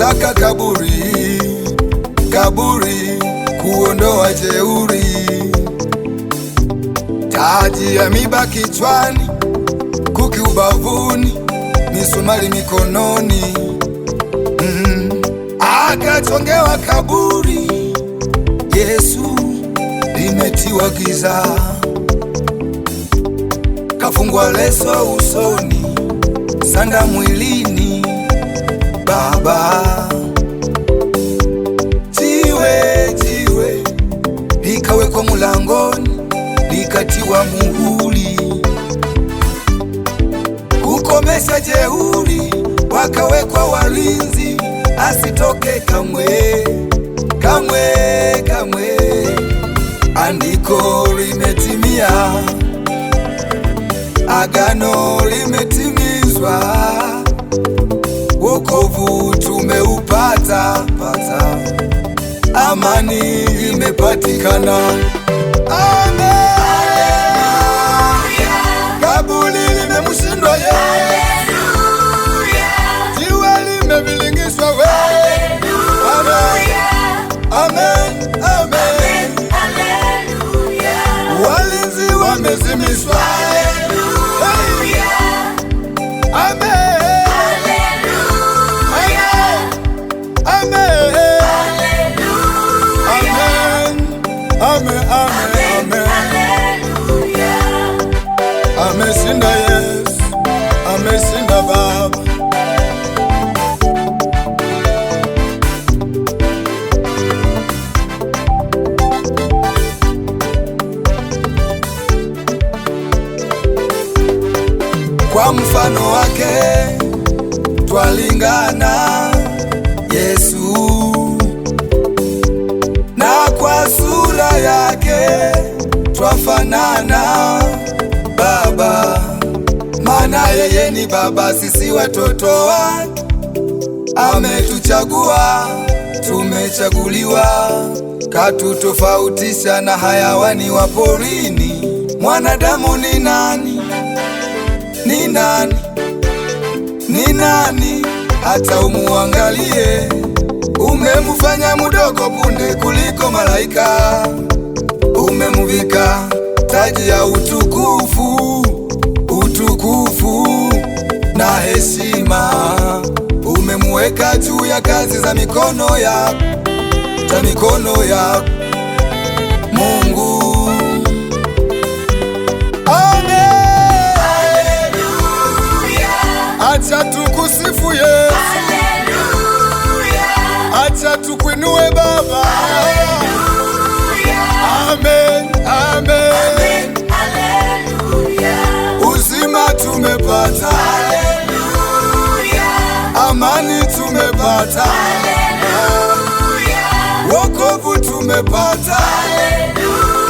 alitaka kaburi, kaburi kuondoa jeuri, taji ya miba kichwani, kuki ubavuni, misumari mikononi, akachongewa kaburi. Yesu limetiwa giza, kafungwa leso usoni, sanda mwilini. Baba, jiwe likawekwa mulangoni, likatiwa muhuri, kukomesha jeuri, wakawekwa walinzi, asitoke kamwe, kamwe, kamwe. Andiko limetimia, agano limetimizwa, wokovu tumeupata, amani imepatikana. Amen. Kaburi limemshindwa Yesu, jiwe limevilingishwa wewe. Amen, amen. Walinzi wamezimishwa. Ameshinda Yesu, ameshinda Baba. Kwa mfano wake twalingana Yesu, na kwa sura yake twafanana Baba, maana yeye ni Baba, sisi watoto wake. Ametuchagua, tumechaguliwa, katutofautisha na hayawani wa porini. Mwanadamu ni nani? Ni nani? Ni nani hata umuangalie? Umemufanya mudogo punde kuliko malaika, umemuvika taji ya utukufu, utukufu na heshima, umemuweka juu ya kazi za mikono ya Mungu. Amen. Hallelujah. Acha tukusifu Yesu. Hallelujah. Acha tukuinue Baba. Hallelujah. Amen. Amen. Uzima tumepata, hallelujah. Amani tumepata, hallelujah. Wokovu tumepata, hallelujah.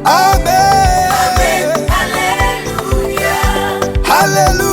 Amen. Amen. Hallelujah. Hallelujah.